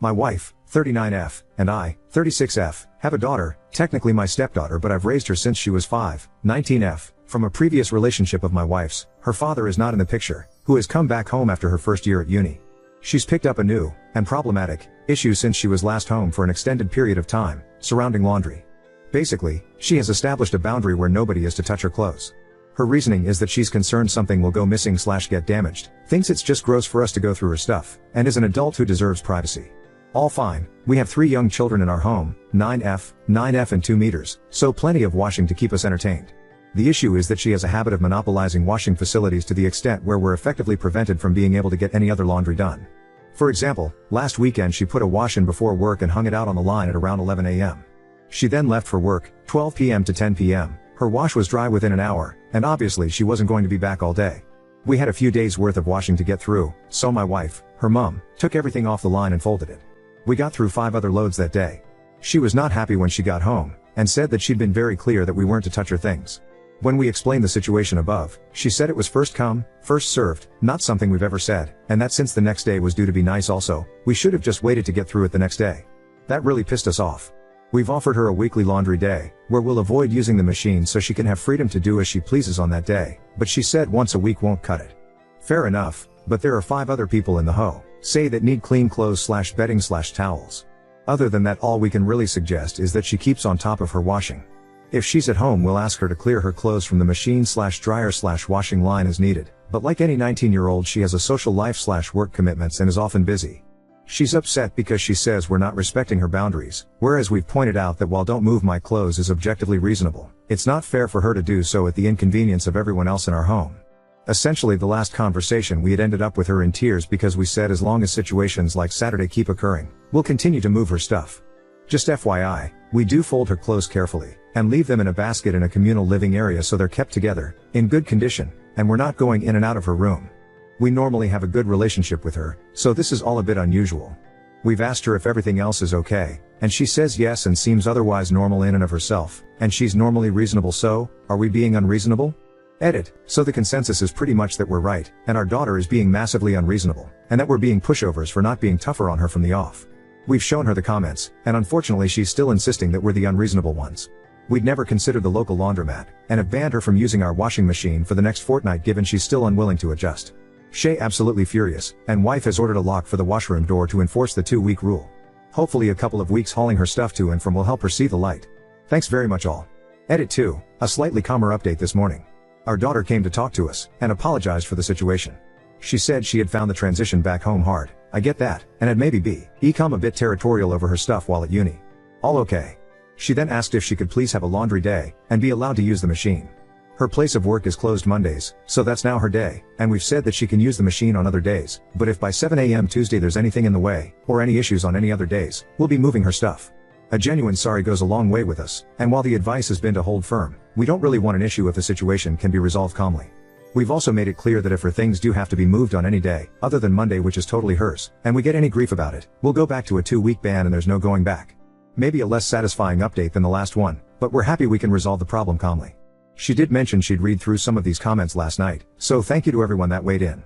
My wife, 39F, and I, 36F, have a daughter, technically my stepdaughter, but I've raised her since she was 5, 19F, from a previous relationship of my wife's. Her father is not in the picture, who has come back home after her first year at uni. She's picked up a new, and problematic, issue since she was last home for an extended period of time, surrounding laundry. Basically, she has established a boundary where nobody is to touch her clothes. Her reasoning is that she's concerned something will go missing/get damaged, thinks it's just gross for us to go through her stuff, and is an adult who deserves privacy. All fine, we have 3 young children in our home, 9F and 2 meters, so plenty of washing to keep us entertained. The issue is that she has a habit of monopolizing washing facilities to the extent where we're effectively prevented from being able to get any other laundry done. For example, last weekend she put a wash in before work and hung it out on the line at around 11 a.m. She then left for work, 12 p.m. to 10 p.m. Her wash was dry within an hour, and obviously she wasn't going to be back all day. We had a few days worth of washing to get through, so my wife, her mom, took everything off the line and folded it. We got through 5 other loads that day. She was not happy when she got home, and said that she'd been very clear that we weren't to touch her things. When we explained the situation above, she said it was first come, first served, not something we've ever said, and that since the next day was due to be nice also, we should have just waited to get through it the next day. That really pissed us off. We've offered her a weekly laundry day, where we'll avoid using the machine so she can have freedom to do as she pleases on that day, but she said once a week won't cut it. Fair enough, but there are 5 other people in the hoe, say that need clean clothes/bedding/towels. Other than that, all we can really suggest is that she keeps on top of her washing. If she's at home, we'll ask her to clear her clothes from the machine/dryer/washing line as needed, but like any 19-year-old she has a social life/work commitments and is often busy. She's upset because she says we're not respecting her boundaries, whereas we've pointed out that while "don't move my clothes" is objectively reasonable, it's not fair for her to do so at the inconvenience of everyone else in our home. Essentially, the last conversation we had ended up with her in tears because we said as long as situations like Saturday keep occurring, we'll continue to move her stuff. Just FYI, we do fold her clothes carefully, and leave them in a basket in a communal living area so they're kept together, in good condition, and we're not going in and out of her room. We normally have a good relationship with her, so this is all a bit unusual. We've asked her if everything else is okay, and she says yes and seems otherwise normal in and of herself, and she's normally reasonable, so, are we being unreasonable? Edit. So the consensus is pretty much that we're right, and our daughter is being massively unreasonable, and that we're being pushovers for not being tougher on her from the off. We've shown her the comments, and unfortunately she's still insisting that we're the unreasonable ones. We'd never considered the local laundromat, and have banned her from using our washing machine for the next fortnight given she's still unwilling to adjust. Shay absolutely furious, and wife has ordered a lock for the washroom door to enforce the 2-week rule. Hopefully a couple of weeks hauling her stuff to and from will help her see the light. Thanks very much all. Edit 2. A slightly calmer update this morning. Our daughter came to talk to us, and apologized for the situation. She said she had found the transition back home hard. I get that, and had maybe become a bit territorial over her stuff while at uni. All okay. She then asked if she could please have a laundry day, and be allowed to use the machine. Her place of work is closed Mondays, so that's now her day, and we've said that she can use the machine on other days, but if by 7 a.m. Tuesday there's anything in the way, or any issues on any other days, we'll be moving her stuff. A genuine sorry goes a long way with us, and while the advice has been to hold firm, we don't really want an issue if the situation can be resolved calmly. We've also made it clear that if her things do have to be moved on any day, other than Monday, which is totally hers, and we get any grief about it, we'll go back to a 2-week ban and there's no going back. Maybe a less satisfying update than the last one, but we're happy we can resolve the problem calmly. She did mention she'd read through some of these comments last night, so thank you to everyone that weighed in.